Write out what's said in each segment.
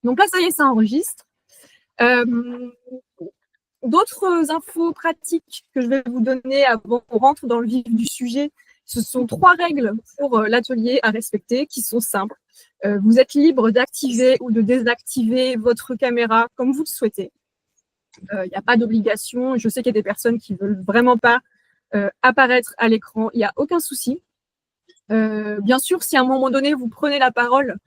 Donc là, ça y est, ça enregistre. D'autres infos pratiques que je vais vous donner avant qu'on rentre dans le vif du sujet, ce sont 3 règles pour l'atelier à respecter qui sont simples. Vous êtes libre d'activer ou de désactiver votre caméra comme vous le souhaitez. Il n'y a pas d'obligation. Je sais qu'il y a des personnes qui ne veulent vraiment pas apparaître à l'écran. Il n'y a aucun souci. Bien sûr, si à un moment donné, vous prenez la parole,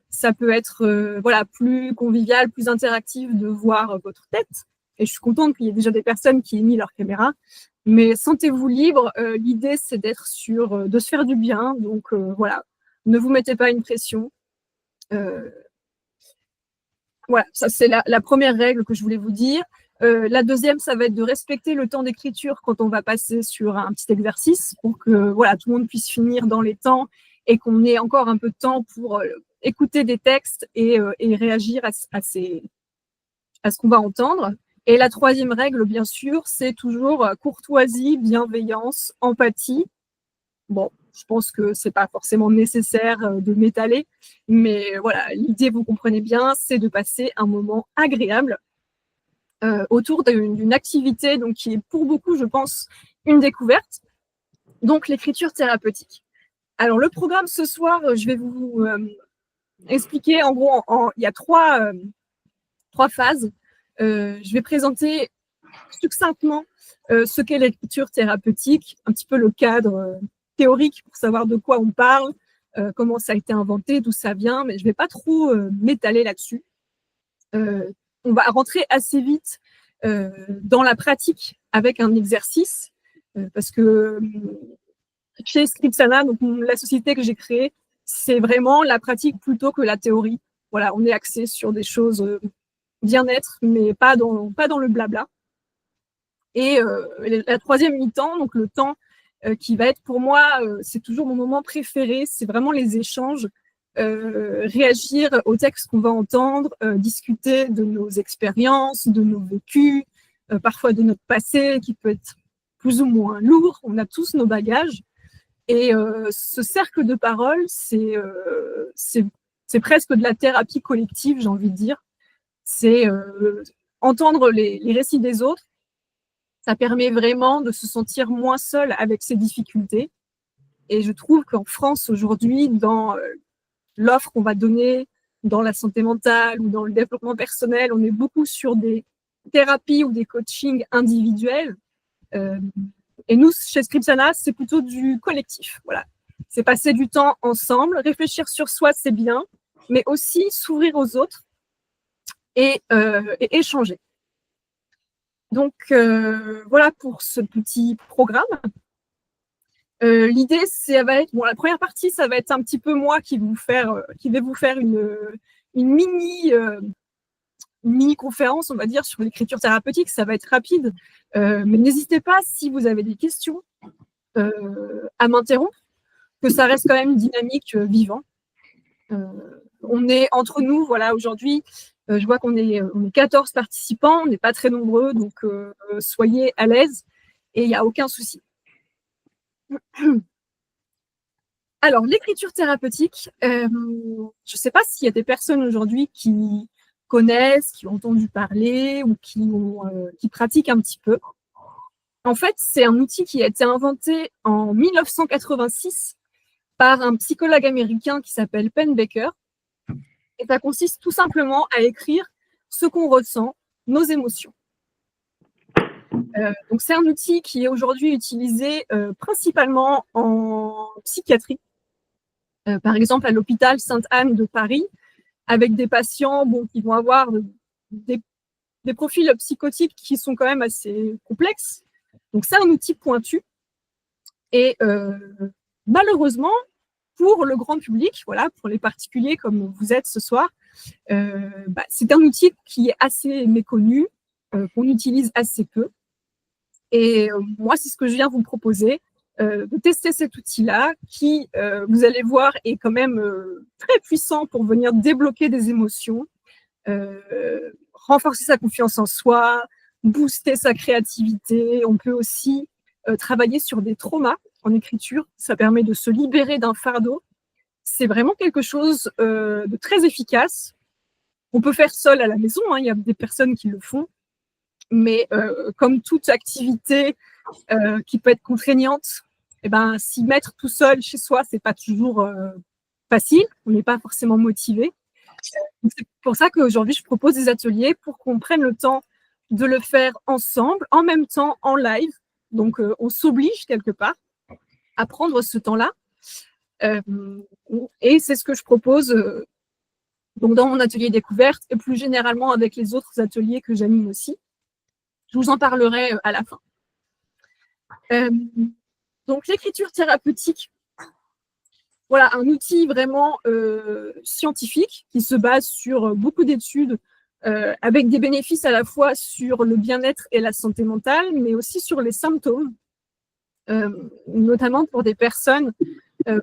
ça peut être voilà, plus convivial, plus interactif de voir votre tête. Et je suis contente qu'il y ait déjà des personnes qui aient mis leur caméra. Mais sentez-vous libre. L'idée, c'est d'être sûr de se faire du bien. Donc voilà, ne vous mettez pas une pression. Voilà, ça c'est la première règle que je voulais vous dire. La deuxième, ça va être de respecter le temps d'écriture quand on va passer sur un petit exercice pour que voilà, tout le monde puisse finir dans les temps et qu'on ait encore un peu de temps pour écouter des textes et réagir à ce qu'on va entendre. Et la troisième règle, bien sûr, c'est toujours courtoisie, bienveillance, empathie. Bon, je pense que c'est pas forcément nécessaire de m'étaler, mais voilà, l'idée, vous comprenez bien, c'est de passer un moment agréable autour d'une activité donc, qui est pour beaucoup, je pense, une découverte, donc l'écriture thérapeutique. Alors, le programme ce soir, je vais vous expliquer, en gros, il y a trois phases. Je vais présenter succinctement ce qu'est l'écriture thérapeutique, un petit peu le cadre théorique pour savoir de quoi on parle, comment ça a été inventé, d'où ça vient, mais je ne vais pas trop m'étaler là-dessus. On va rentrer assez vite dans la pratique avec un exercice, parce que chez Scripsana, donc la société que j'ai créée, c'est vraiment la pratique plutôt que la théorie. Voilà, on est axé sur des choses bien-être, mais pas dans le blabla. Et la troisième mi-temps, donc le temps qui va être pour moi, c'est toujours mon moment préféré, c'est vraiment les échanges, réagir aux textes qu'on va entendre, discuter de nos expériences, de nos vécus, parfois de notre passé qui peut être plus ou moins lourd. On a tous nos bagages. Et ce cercle de parole, c'est presque de la thérapie collective, j'ai envie de dire. C'est entendre les récits des autres. Ça permet vraiment de se sentir moins seul avec ses difficultés. Et je trouve qu'en France, aujourd'hui, dans l'offre qu'on va donner dans la santé mentale ou dans le développement personnel, on est beaucoup sur des thérapies ou des coachings individuels. Et nous, chez Scripsana, c'est plutôt du collectif. Voilà. C'est passer du temps ensemble, réfléchir sur soi, c'est bien, mais aussi s'ouvrir aux autres et échanger. Donc, voilà pour ce petit programme. L'idée, ça va être, bon, la première partie, ça va être un petit peu moi qui vais vous faire une mini conférence, on va dire, sur l'écriture thérapeutique. Ça va être rapide, mais n'hésitez pas si vous avez des questions à m'interrompre, que ça reste quand même dynamique, vivant. On est entre nous, voilà, aujourd'hui. Je vois qu'on est 14 participants, on n'est pas très nombreux, donc soyez à l'aise et il n'y a aucun souci. Alors, l'écriture thérapeutique, je ne sais pas s'il y a des personnes aujourd'hui qui connaissent, qui ont entendu parler ou qui pratiquent un petit peu. En fait, c'est un outil qui a été inventé en 1986 par un psychologue américain qui s'appelle Penn Baker. Et ça consiste tout simplement à écrire ce qu'on ressent, nos émotions. Donc, c'est un outil qui est aujourd'hui utilisé principalement en psychiatrie. Par exemple, à l'hôpital Sainte-Anne de Paris, avec des patients qui vont avoir des profils psychotiques qui sont quand même assez complexes. Donc, c'est un outil pointu. Et malheureusement, pour le grand public, voilà, pour les particuliers comme vous êtes ce soir, c'est un outil qui est assez méconnu, qu'on utilise assez peu. Et moi, c'est ce que je viens vous proposer, de tester cet outil-là qui, vous allez voir, est quand même très puissant pour venir débloquer des émotions, renforcer sa confiance en soi, booster sa créativité. On peut aussi travailler sur des traumas en écriture. Ça permet de se libérer d'un fardeau. C'est vraiment quelque chose de très efficace. On peut faire seul à la maison, hein, il y a des personnes qui le font, mais comme toute activité qui peut être contraignante, eh ben, s'y mettre tout seul chez soi, c'est pas toujours facile, on n'est pas forcément motivé. C'est pour ça qu'aujourd'hui, je propose des ateliers pour qu'on prenne le temps de le faire ensemble, en même temps, en live. Donc, on s'oblige quelque part à prendre ce temps-là. Et c'est ce que je propose donc dans mon atelier découverte et plus généralement avec les autres ateliers que j'anime aussi. Je vous en parlerai à la fin. Donc, l'écriture thérapeutique, voilà, un outil vraiment scientifique qui se base sur beaucoup d'études avec des bénéfices à la fois sur le bien-être et la santé mentale, mais aussi sur les symptômes, notamment pour des personnes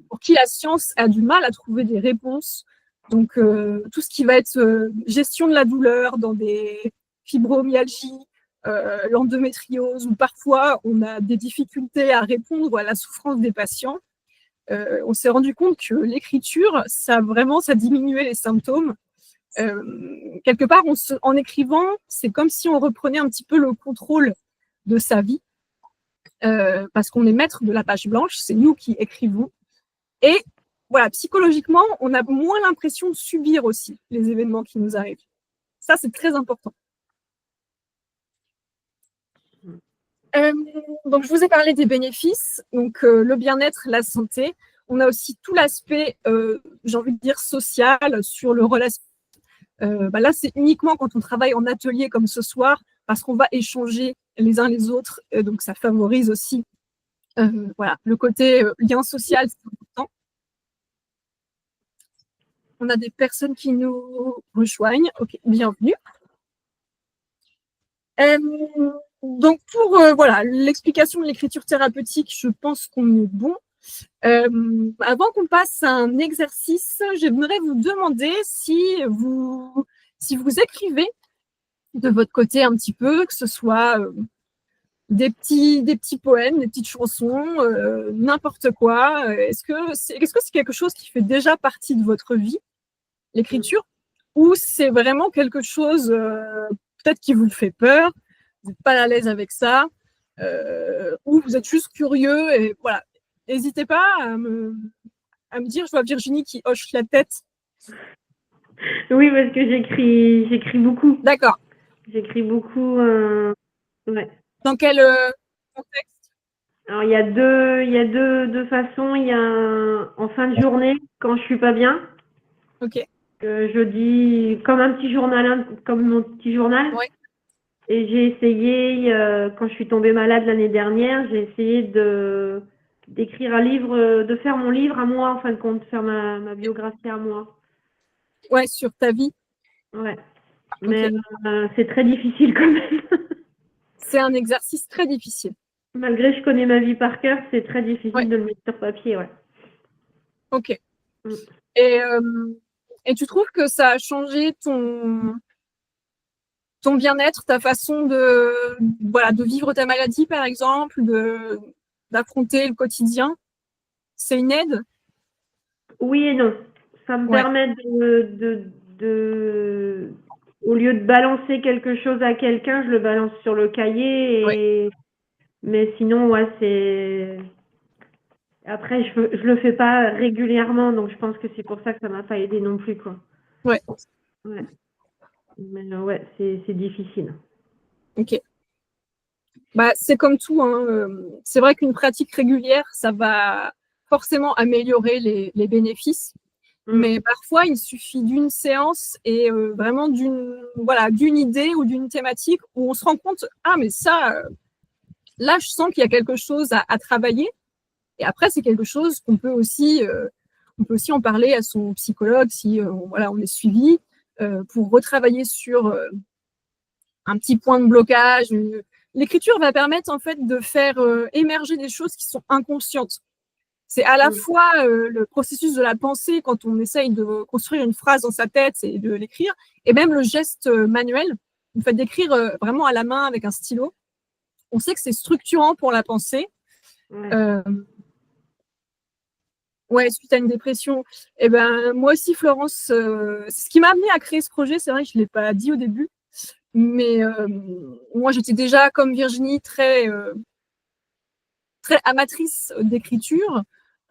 pour qui la science a du mal à trouver des réponses. Donc, tout ce qui va être gestion de la douleur dans des fibromyalgies, l'endométriose, où parfois on a des difficultés à répondre à la souffrance des patients. On s'est rendu compte que l'écriture, ça diminuait les symptômes. Quelque part, en écrivant, c'est comme si on reprenait un petit peu le contrôle de sa vie, parce qu'on est maître de la page blanche, c'est nous qui écrivons. Et voilà, psychologiquement, on a moins l'impression de subir aussi les événements qui nous arrivent. Ça, c'est très important. Donc, je vous ai parlé des bénéfices, donc le bien-être, la santé. On a aussi tout l'aspect, j'ai envie de dire, social sur le relation. Là, c'est uniquement quand on travaille en atelier comme ce soir, parce qu'on va échanger les uns les autres, donc ça favorise aussi voilà, le côté lien social, c'est important. On a des personnes qui nous rejoignent. Ok, bienvenue. Donc, pour voilà, l'explication de l'écriture thérapeutique, je pense qu'on est bon. Avant qu'on passe à un exercice, j'aimerais vous demander si vous écrivez de votre côté un petit peu, que ce soit des petits poèmes, des petites chansons, n'importe quoi. Est-ce que c'est quelque chose qui fait déjà partie de votre vie, l'écriture, ou c'est vraiment quelque chose peut-être qui vous fait peur, vous n'êtes pas à l'aise avec ça, ou vous êtes juste curieux et voilà. N'hésitez pas à me dire, je vois Virginie qui hoche la tête. Oui, parce que j'écris beaucoup. D'accord. J'écris beaucoup. Ouais. Dans quel contexte? Alors, il y a deux façons. Il y a en fin de journée, quand je suis pas bien. Ok. Je dis comme un petit journal, comme mon petit journal. Oui. Et j'ai essayé, quand je suis tombée malade l'année dernière, j'ai essayé d'écrire un livre, de faire mon livre à moi, en fin de compte, faire ma biographie à moi. Ouais, sur ta vie. Ouais. Mais Okay. c'est très difficile quand même. C'est un exercice très difficile. Malgré que je connais ma vie par cœur, c'est très difficile Ouais. de le mettre sur papier, ouais. Ok. Et tu trouves que ça a changé ton bien-être, ta façon de vivre ta maladie, par exemple, d'affronter le quotidien? C'est une aide? Oui et non. Ça me Ouais. permet au lieu de balancer quelque chose à quelqu'un, je le balance sur le Ouais. cahier. Mais sinon, ouais, c'est. Après, je le fais pas régulièrement, donc je pense que c'est pour ça que ça m'a pas aidé non plus, quoi. Ouais. Ouais. Mais ouais, c'est difficile. Ok. Bah, c'est comme tout, hein. C'est vrai qu'une pratique régulière, ça va forcément améliorer les bénéfices. Mais parfois, il suffit d'une séance et vraiment d'une idée ou d'une thématique où on se rend compte, ah, mais ça, là, je sens qu'il y a quelque chose à travailler. Et après, c'est quelque chose qu'on peut aussi, en parler à son psychologue si voilà, on est suivi pour retravailler sur un petit point de blocage. L'écriture va permettre en fait de faire émerger des choses qui sont inconscientes. C'est à la fois le processus de la pensée quand on essaye de construire une phrase dans sa tête et de l'écrire, et même le geste manuel, le fait d'écrire vraiment à la main avec un stylo. On sait que c'est structurant pour la pensée. Ouais. Ouais, suite à une dépression. Et ben, moi aussi, Florence, ce qui m'a amené à créer ce projet, c'est vrai que je ne l'ai pas dit au début, mais moi, j'étais déjà, comme Virginie, très amatrice d'écriture.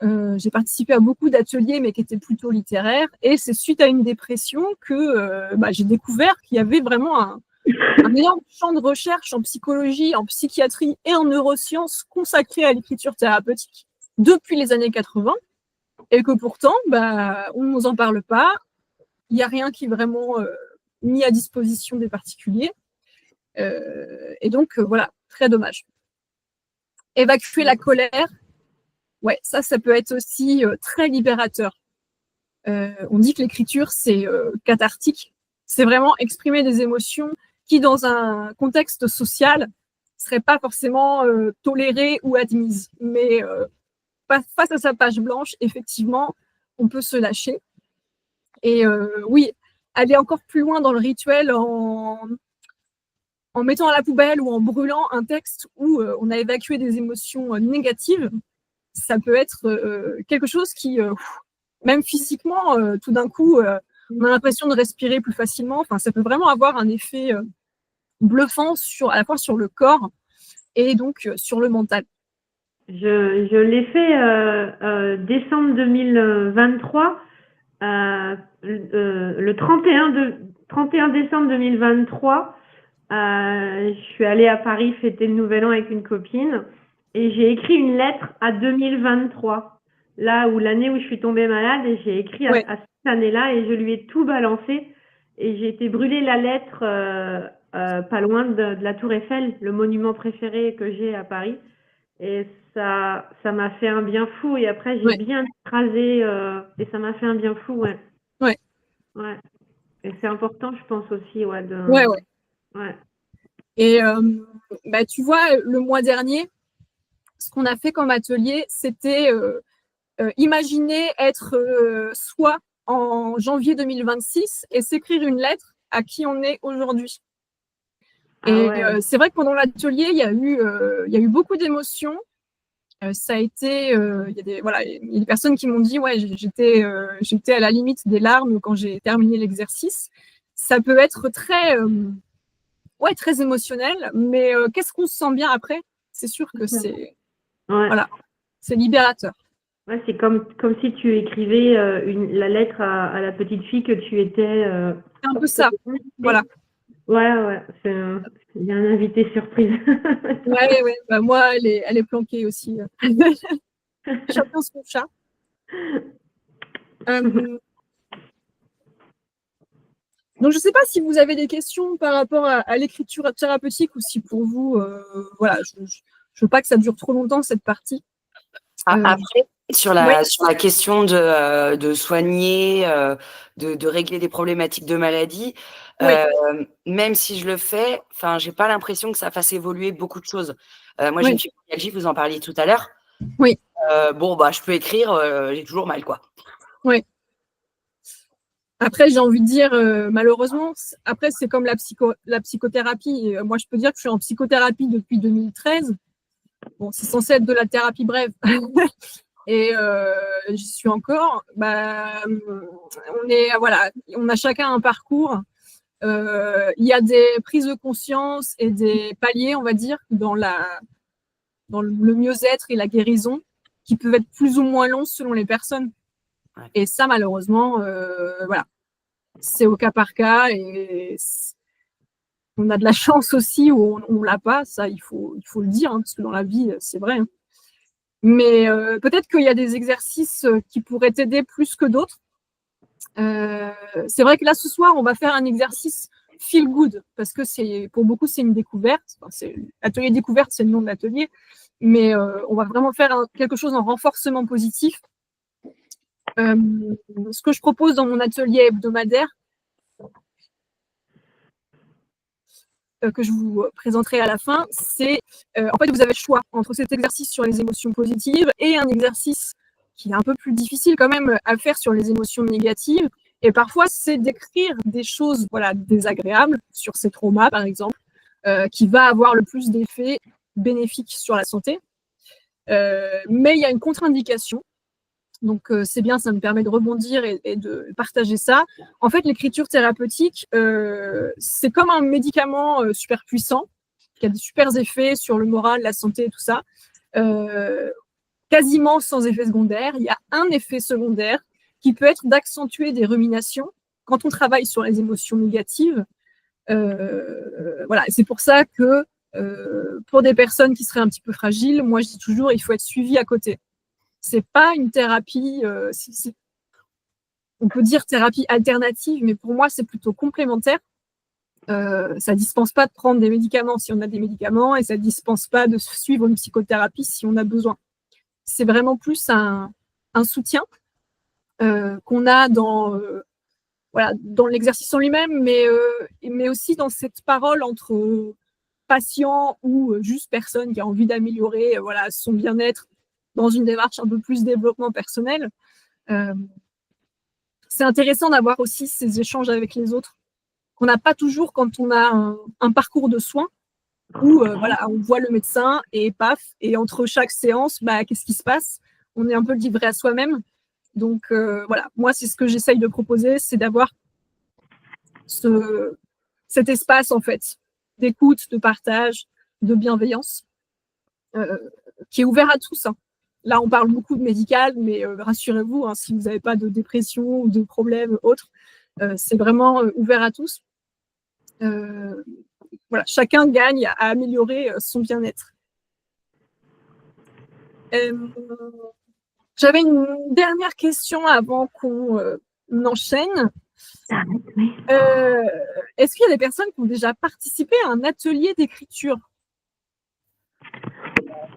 J'ai participé à beaucoup d'ateliers, mais qui étaient plutôt littéraires. Et c'est suite à une dépression que j'ai découvert qu'il y avait vraiment un énorme champ de recherche en psychologie, en psychiatrie et en neurosciences consacré à l'écriture thérapeutique depuis les années 80. Et que pourtant, on ne nous en parle pas. Il n'y a rien qui est vraiment mis à disposition des particuliers. Et donc, voilà, très dommage. Évacuer la colère, ouais, ça peut être aussi très libérateur. On dit que l'écriture, c'est cathartique. C'est vraiment exprimer des émotions qui, dans un contexte social, ne seraient pas forcément tolérées ou admises. Mais face à sa page blanche, effectivement, on peut se lâcher. Et oui, aller encore plus loin dans le rituel en mettant à la poubelle ou en brûlant un texte où on a évacué des émotions négatives, ça peut être quelque chose qui, même physiquement, tout d'un coup, on a l'impression de respirer plus facilement. Enfin, ça peut vraiment avoir un effet bluffant à la fois sur le corps et donc sur le mental. Je l'ai fait décembre 2023, le 31 décembre 2023. Je suis allée à Paris fêter le Nouvel An avec une copine et j'ai écrit une lettre à 2023, là où l'année où je suis tombée malade, et j'ai écrit Ouais. à cette année-là et je lui ai tout balancé et j'ai été brûler la lettre pas loin de la Tour Eiffel, le monument préféré que j'ai à Paris. Et ça m'a fait un bien fou. Et après, j'ai bien écrasé et ça m'a fait un bien fou, ouais. Ouais. Ouais. Et c'est important, je pense aussi, ouais. Ouais. Ouais. Et tu vois, le mois dernier, ce qu'on a fait comme atelier, c'était imaginer être soi en janvier 2026 et s'écrire une lettre à qui on est aujourd'hui. Et c'est vrai que pendant l'atelier, il y a eu beaucoup d'émotions. Ça a été, il y a des personnes qui m'ont dit, ouais, j'étais à la limite des larmes quand j'ai terminé l'exercice. Ça peut être très émotionnel, mais qu'est-ce qu'on se sent bien après? C'est sûr que c'est libérateur. Ouais, c'est comme si tu écrivais la lettre à la petite fille que tu étais. C'est un peu ça, voilà. Ouais, il y a un invité surprise. Ouais. Moi, elle est planquée aussi. Chacun son chat. Donc, je ne sais pas si vous avez des questions par rapport à l'écriture thérapeutique ou si pour vous, je ne veux pas que ça dure trop longtemps, cette partie. Après, sur la question de soigner, de régler des problématiques de maladie, même si je le fais, j'ai pas l'impression que ça fasse évoluer beaucoup de choses. Moi, j'ai une fibromyalgie, vous en parliez tout à l'heure. Oui. Je peux écrire, j'ai toujours mal, quoi. Oui. Après, j'ai envie de dire, malheureusement, après, c'est comme la psychothérapie. Moi, je peux dire que je suis en psychothérapie depuis 2013. Bon, c'est censé être de la thérapie brève. Et j'y suis encore. On a chacun un parcours. Il y a des prises de conscience et des paliers, on va dire, dans le mieux-être et la guérison, qui peuvent être plus ou moins longs selon les personnes. Ouais. Et ça, malheureusement, c'est au cas par cas. Et on a de la chance aussi où on l'a pas. Ça, il faut le dire, parce que dans la vie, c'est vrai. Mais peut-être qu'il y a des exercices qui pourraient t'aider plus que d'autres. C'est vrai que là, ce soir, on va faire un exercice feel good, parce que pour beaucoup, c'est une découverte. Atelier découverte, c'est le nom de l'atelier. Mais on va vraiment faire quelque chose en renforcement positif. Ce que je propose dans mon atelier hebdomadaire, que je vous présenterai à la fin, c'est en fait, vous avez le choix entre cet exercice sur les émotions positives et un exercice qui est un peu plus difficile quand même à faire sur les émotions négatives. Et parfois, c'est d'écrire des choses désagréables sur ces traumas, par exemple, qui va avoir le plus d'effets bénéfiques sur la santé. Mais il y a une contre-indication. Donc, c'est bien, ça me permet de rebondir et de partager ça. En fait, l'écriture thérapeutique, c'est comme un médicament super puissant, qui a de super effets sur le moral, la santé, tout ça. Quasiment sans effet secondaire. Il y a un effet secondaire qui peut être d'accentuer des ruminations quand on travaille sur les émotions négatives. Voilà, c'est pour ça que pour des personnes qui seraient un petit peu fragiles, moi je dis toujours, il faut être suivi à côté. C'est pas une thérapie, on peut dire thérapie alternative, mais pour moi c'est plutôt complémentaire. Ça dispense pas de prendre des médicaments si on a des médicaments et ça dispense pas de suivre une psychothérapie si on a besoin. C'est vraiment plus un soutien qu'on a dans l'exercice en lui-même, mais aussi dans cette parole entre patient ou juste personne qui a envie d'améliorer son bien-être dans une démarche un peu plus développement personnel. C'est intéressant d'avoir aussi ces échanges avec les autres qu'on n'a pas toujours quand on a un parcours de soins où on voit le médecin et paf, et entre chaque séance, qu'est-ce qui se passe? On est un peu livré à soi-même. Donc moi c'est ce que j'essaye de proposer, c'est d'avoir cet espace en fait d'écoute, de partage, de bienveillance qui est ouvert à tous. Là, on parle beaucoup de médical, mais rassurez-vous, si vous n'avez pas de dépression ou de problèmes autres, c'est vraiment ouvert à tous. Chacun gagne à améliorer son bien-être. J'avais une dernière question avant qu'on enchaîne. Est-ce qu'il y a des personnes qui ont déjà participé à un atelier d'écriture?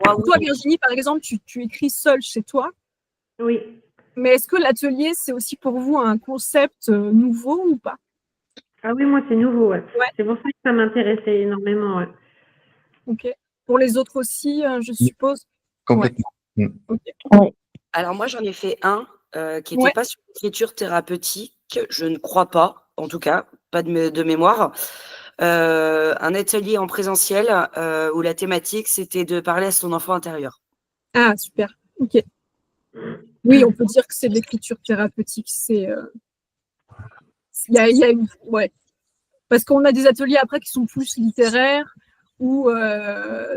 Toi, Virginie, par exemple, tu écris seule chez toi. Oui. Mais est-ce que l'atelier, c'est aussi pour vous un concept nouveau ou pas? Ah oui, moi, c'est nouveau, ouais. C'est pour ça que ça m'intéressait énormément, ouais. Ok. Pour les autres aussi, je suppose? Complètement. Ouais. Okay. Ouais. Alors, moi, j'en ai fait un qui n'était pas sur l'écriture thérapeutique, je ne crois pas, en tout cas, pas de mémoire. Un atelier en présentiel où la thématique, c'était de parler à son enfant intérieur. Ah, super. Ok. Oui, on peut dire que c'est de l'écriture thérapeutique. Il y a une... Ouais. Parce qu'on a des ateliers après qui sont plus littéraires, où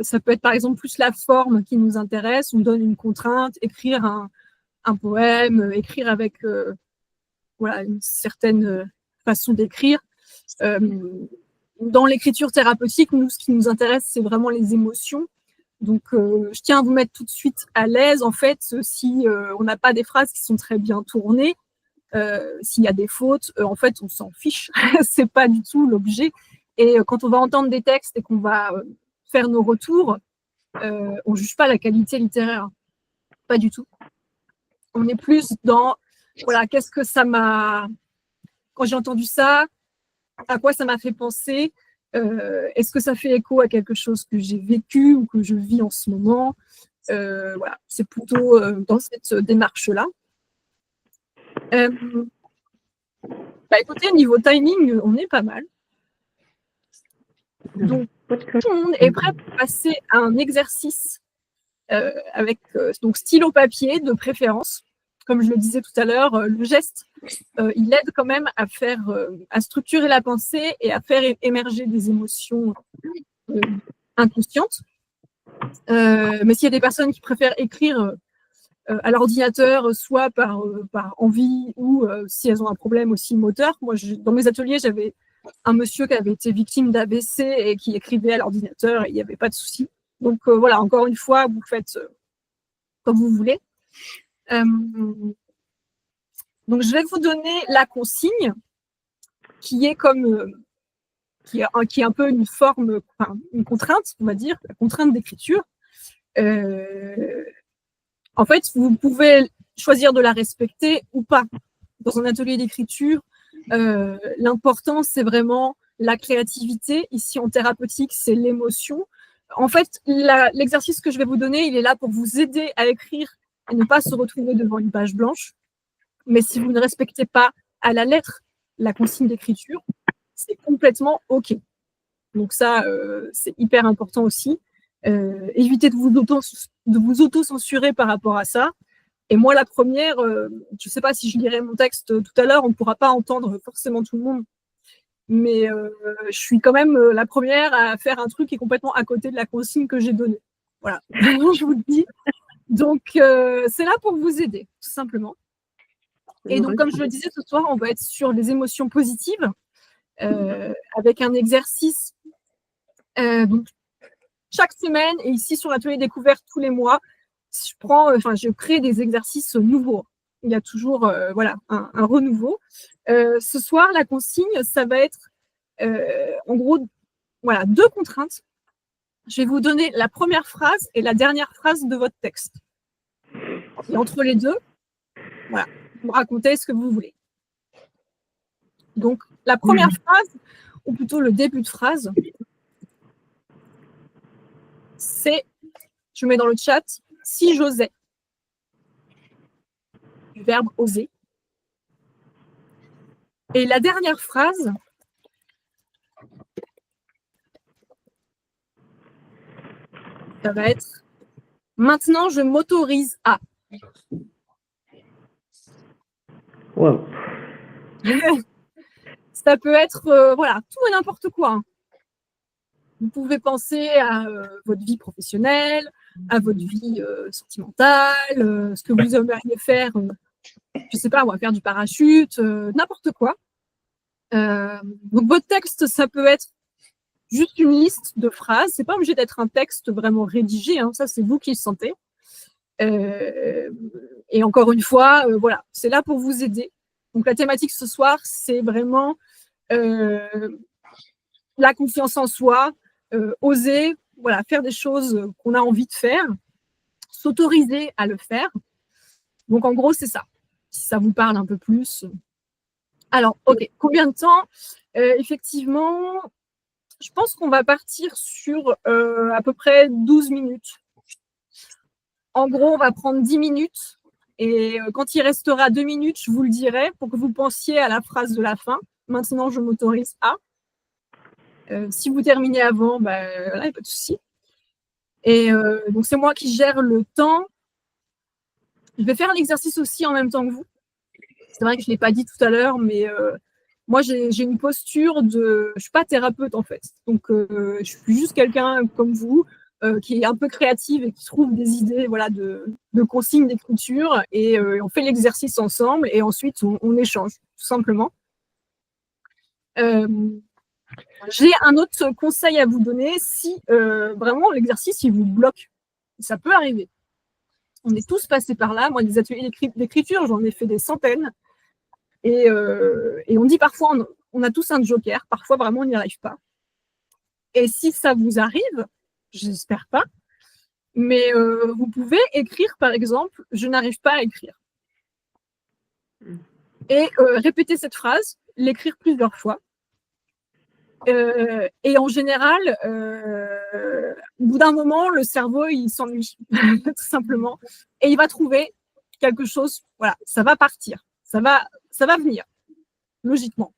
ça peut être par exemple plus la forme qui nous intéresse. On donne une contrainte, écrire un poème, écrire avec une certaine façon d'écrire. Dans l'écriture thérapeutique, nous, ce qui nous intéresse, c'est vraiment les émotions. Donc, je tiens à vous mettre tout de suite à l'aise, en fait, si on n'a pas des phrases qui sont très bien tournées, s'il y a des fautes, en fait, on s'en fiche. C'est pas du tout l'objet. Et quand on va entendre des textes et qu'on va faire nos retours, on juge pas la qualité littéraire. Pas du tout. On est plus dans, qu'est-ce que ça m'a... Quand j'ai entendu ça, à quoi ça m'a fait penser? Est-ce que ça fait écho à quelque chose que j'ai vécu ou que je vis en ce moment? C'est plutôt dans cette démarche-là. Écoutez, niveau timing, on est pas mal. Donc, tout le monde est prêt pour passer à un exercice avec donc stylo papier de préférence. Comme je le disais tout à l'heure, le geste, il aide quand même à structurer la pensée et à faire émerger des émotions inconscientes. Mais s'il y a des personnes qui préfèrent écrire à l'ordinateur, soit par envie ou si elles ont un problème aussi moteur. Moi, dans mes ateliers, j'avais un monsieur qui avait été victime d'AVC et qui écrivait à l'ordinateur et il n'y avait pas de souci. Donc encore une fois, vous faites comme vous voulez. Donc, je vais vous donner la consigne qui est qui est un peu une forme, une contrainte, on va dire, la contrainte d'écriture. En fait, vous pouvez choisir de la respecter ou pas. Dans un atelier d'écriture, l'important, c'est vraiment la créativité. Ici, en thérapeutique, c'est l'émotion. En fait, l'exercice que je vais vous donner, il est là pour vous aider à écrire et ne pas se retrouver devant une page blanche. Mais si vous ne respectez pas à la lettre la consigne d'écriture, c'est complètement OK. Donc ça, c'est hyper important aussi. Évitez de vous auto-censurer par rapport à ça. Et moi, la première, je ne sais pas si je lirai mon texte tout à l'heure, on ne pourra pas entendre forcément tout le monde, mais je suis quand même la première à faire un truc qui est complètement à côté de la consigne que j'ai donnée. Voilà, je vous le dis. Donc, c'est là pour vous aider, tout simplement. Et donc, comme je le disais, ce soir, on va être sur les émotions positives avec un exercice. Donc, chaque semaine, et ici sur l'atelier découverte tous les mois, je crée des exercices nouveaux. Il y a toujours un renouveau. Ce soir, la consigne, ça va être en gros 2 contraintes. Je vais vous donner la première phrase et la dernière phrase de votre texte. Et entre les deux, voilà, vous racontez ce que vous voulez. Donc, la première phrase, ou plutôt le début de phrase, c'est, je mets dans le chat, si j'osais, du verbe oser. Et la dernière phrase, ça va être, maintenant je m'autorise à. Wow. Ça peut être tout et n'importe quoi. Hein. Vous pouvez penser à votre vie professionnelle, à votre vie sentimentale, ce que vous aimeriez faire, je ne sais pas, on va faire du parachute, n'importe quoi. Donc votre texte, ça peut être juste une liste de phrases. C'est pas obligé d'être un texte vraiment rédigé. Hein. Ça, c'est vous qui le sentez. Et encore une fois, c'est là pour vous aider. Donc la thématique ce soir, c'est vraiment la confiance en soi, oser, faire des choses qu'on a envie de faire, s'autoriser à le faire. Donc en gros, c'est ça. Si ça vous parle un peu plus. Alors, ok, combien de temps effectivement, je pense qu'on va partir sur à peu près 12 minutes. En gros, on va prendre 10 minutes et quand il restera 2 minutes, je vous le dirai pour que vous pensiez à la phrase de la fin. Maintenant, je m'autorise à. Si vous terminez avant, il n'y a pas de souci. Et donc, c'est moi qui gère le temps. Je vais faire l'exercice aussi en même temps que vous. C'est vrai que je ne l'ai pas dit tout à l'heure, mais moi, j'ai une posture de… Je ne suis pas thérapeute, en fait. Donc, je suis juste quelqu'un comme vous qui est un peu créative et qui trouve des idées de consignes d'écriture. Et on fait l'exercice ensemble et ensuite, on échange, tout simplement. J'ai un autre conseil à vous donner si vraiment l'exercice, il vous bloque. Ça peut arriver. On est tous passés par là. Moi, des ateliers d'écriture, j'en ai fait des centaines. Et on dit parfois, on a tous un joker. Parfois, vraiment, on n'y arrive pas. Et si ça vous arrive, j'espère pas, mais vous pouvez écrire, par exemple, « Je n'arrive pas à écrire ». Et répéter cette phrase, l'écrire plusieurs fois. Et en général, au bout d'un moment, le cerveau, il s'ennuie, tout simplement. Et il va trouver quelque chose, ça va partir, ça va venir, logiquement.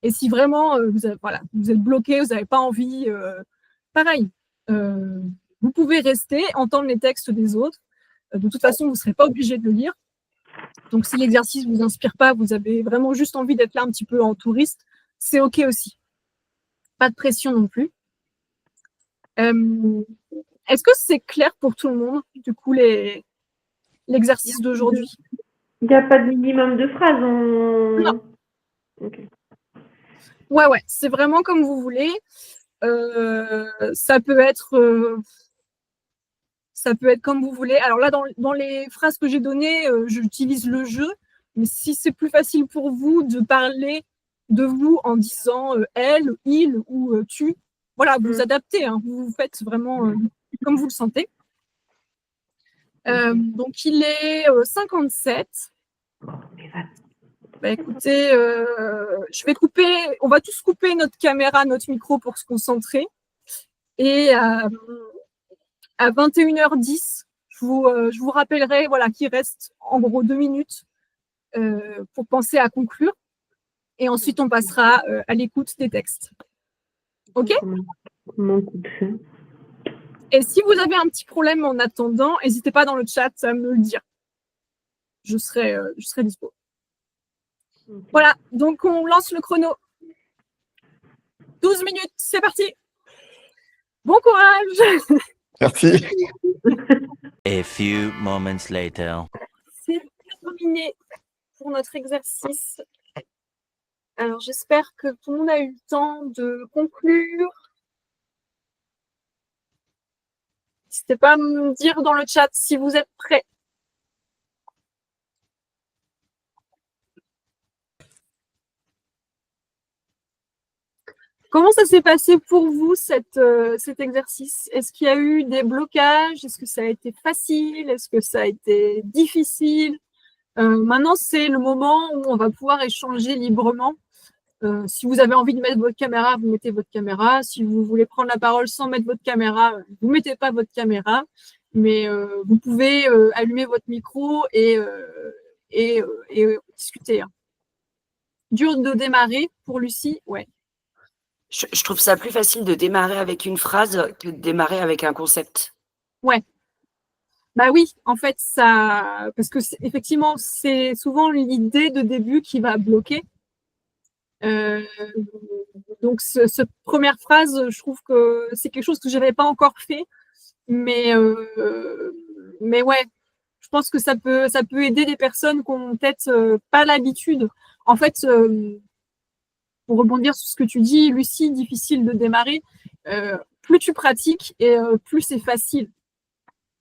Et si vraiment vous êtes bloqué, vous n'avez pas envie, pareil, vous pouvez rester, entendre les textes des autres. De toute façon, vous ne serez pas obligé de le lire. Donc, si l'exercice ne vous inspire pas, vous avez vraiment juste envie d'être là un petit peu en touriste, c'est OK aussi. Pas de pression non plus. Est-ce que c'est clair pour tout le monde, du coup, l'exercice d'aujourd'hui? Il n'y a pas de minimum de phrases. Non. Okay. Ouais, c'est vraiment comme vous voulez. Ça peut être comme vous voulez. Alors là, dans les phrases que j'ai données, j'utilise le jeu. Mais si c'est plus facile pour vous de parler de vous en disant elle, il ou tu, vous adaptez. Hein, vous faites vraiment comme vous le sentez. Donc, il est 57. Écoutez, je vais couper, on va tous couper notre caméra, notre micro pour se concentrer. Et à 21h10, je vous rappellerai qu'il reste en gros 2 minutes pour penser à conclure. Et ensuite, on passera à l'écoute des textes. OK? Et si vous avez un petit problème en attendant, n'hésitez pas dans le chat à me le dire. je serai dispo. Voilà, donc on lance le chrono. 12 minutes, c'est parti. Bon courage. Merci. A few moments later. C'est terminé pour notre exercice. Alors, j'espère que tout le monde a eu le temps de conclure. N'hésitez pas à me dire dans le chat si vous êtes prêts. Comment ça s'est passé pour vous, cet exercice? Est-ce qu'il y a eu des blocages? Est-ce que ça a été facile? Est-ce que ça a été difficile? Maintenant, c'est le moment où on va pouvoir échanger librement. Si vous avez envie de mettre votre caméra, vous mettez votre caméra. Si vous voulez prendre la parole sans mettre votre caméra, vous ne mettez pas votre caméra. Mais vous pouvez allumer votre micro et discuter. Dur de démarrer pour Lucie, ouais. Je trouve ça plus facile de démarrer avec une phrase que de démarrer avec un concept. Ouais. Bah oui, en fait, ça, parce que effectivement, c'est souvent l'idée de début qui va bloquer. Donc, cette première phrase, je trouve que c'est quelque chose que je n'avais pas encore fait, mais ouais, je pense que ça peut aider des personnes qui n'ont peut-être pas l'habitude. En fait, pour rebondir sur ce que tu dis, Lucie, difficile de démarrer, plus tu pratiques et plus c'est facile.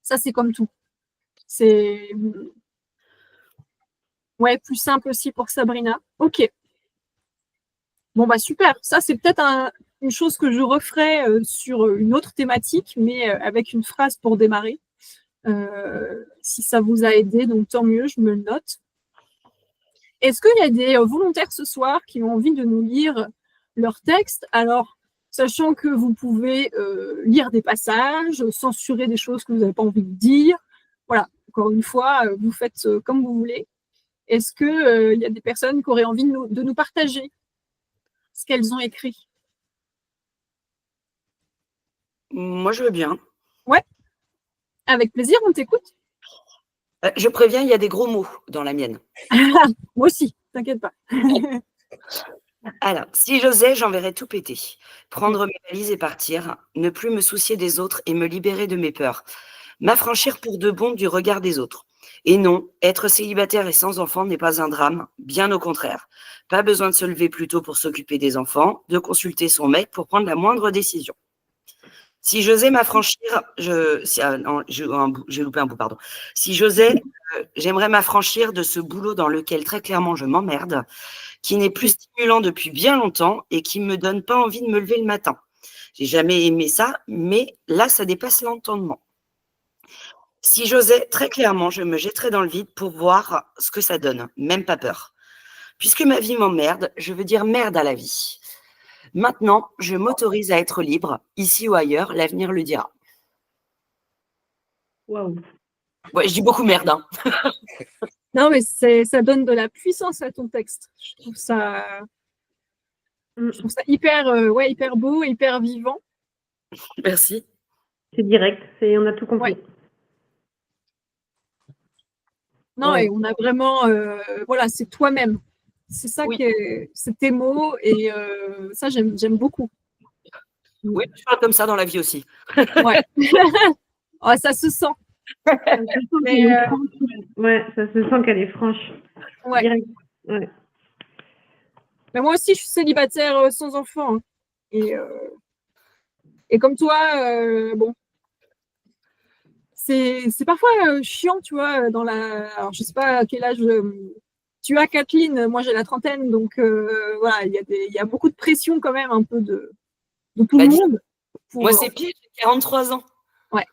Ça, c'est comme tout. C'est ouais, plus simple aussi pour Sabrina. Ok. Bon, bah super. Ça, c'est peut-être une chose que je referai sur une autre thématique, mais avec une phrase pour démarrer. Si ça vous a aidé, donc tant mieux, je me le note. Est-ce qu'il y a des volontaires ce soir qui ont envie de nous lire leur texte? Alors, sachant que vous pouvez lire des passages, censurer des choses que vous n'avez pas envie de dire. Voilà, encore une fois, vous faites comme vous voulez. Est-ce qu'il y a des personnes qui auraient envie de nous partager ce qu'elles ont écrit? Moi, je veux bien. Ouais, avec plaisir, on t'écoute. Je préviens, il y a des gros mots dans la mienne. Moi aussi, t'inquiète pas. Alors, si j'osais, j'enverrais tout péter. Prendre mes valises et partir, ne plus me soucier des autres et me libérer de mes peurs. M'affranchir pour de bon du regard des autres. Et non, être célibataire et sans enfant n'est pas un drame, bien au contraire. Pas besoin de se lever plus tôt pour s'occuper des enfants, de consulter son mec pour prendre la moindre décision. Si j'osais m'affranchir, j'ai loupé un bout, pardon. Si j'osais, j'aimerais m'affranchir de ce boulot dans lequel très clairement je m'emmerde, qui n'est plus stimulant depuis bien longtemps et qui me donne pas envie de me lever le matin. J'ai jamais aimé ça, mais là, ça dépasse l'entendement. Si j'osais, très clairement, je me jetterais dans le vide pour voir ce que ça donne, même pas peur. Puisque ma vie m'emmerde, je veux dire merde à la vie. Maintenant, je m'autorise à être libre, ici ou ailleurs, l'avenir le dira. Waouh. Ouais, je dis beaucoup merde. Hein. Non, mais ça donne de la puissance à ton texte. Je trouve ça hyper, hyper beau, hyper vivant. Merci. C'est direct, on a tout compris. Ouais. Non, et on a vraiment, voilà, c'est toi-même. C'est ça c'est tes mots et ça, j'aime beaucoup. Oui, je parle comme ça dans la vie aussi. Ouais. Oh, ça se sent. Ouais, ça se sent qu'elle est franche. Ouais. Direct. Ouais. Mais moi aussi, je suis célibataire sans enfant. Hein. Et comme toi, bon, c'est parfois chiant, tu vois, alors je sais pas à quel âge tu as, Kathleen, moi j'ai la trentaine, donc voilà, il y a beaucoup de pression quand même, un peu de tout le monde. Moi, c'est pire, j'ai 43 ans. Ouais.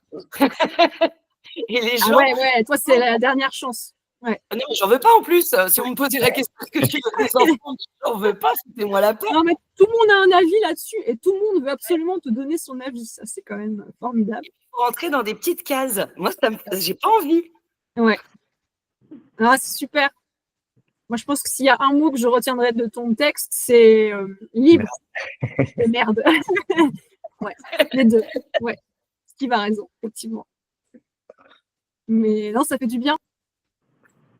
Et les gens... ouais, toi, c'est la dernière chance. Ouais. Non, j'en veux pas en plus. Si on me posait la question est-ce que tu veux des enfants, j'en veux pas, c'était-moi la paix. Non, mais tout le monde a un avis là-dessus et tout le monde veut absolument te donner son avis. Ça, c'est quand même formidable. Il faut rentrer dans des petites cases. Moi, j'ai pas envie. Ouais. Ah, c'est super. Moi, je pense que s'il y a un mot que je retiendrai de ton texte, c'est libre. Et merde. Ouais, les deux. Ouais. Steve a raison, effectivement. Mais non, ça fait du bien.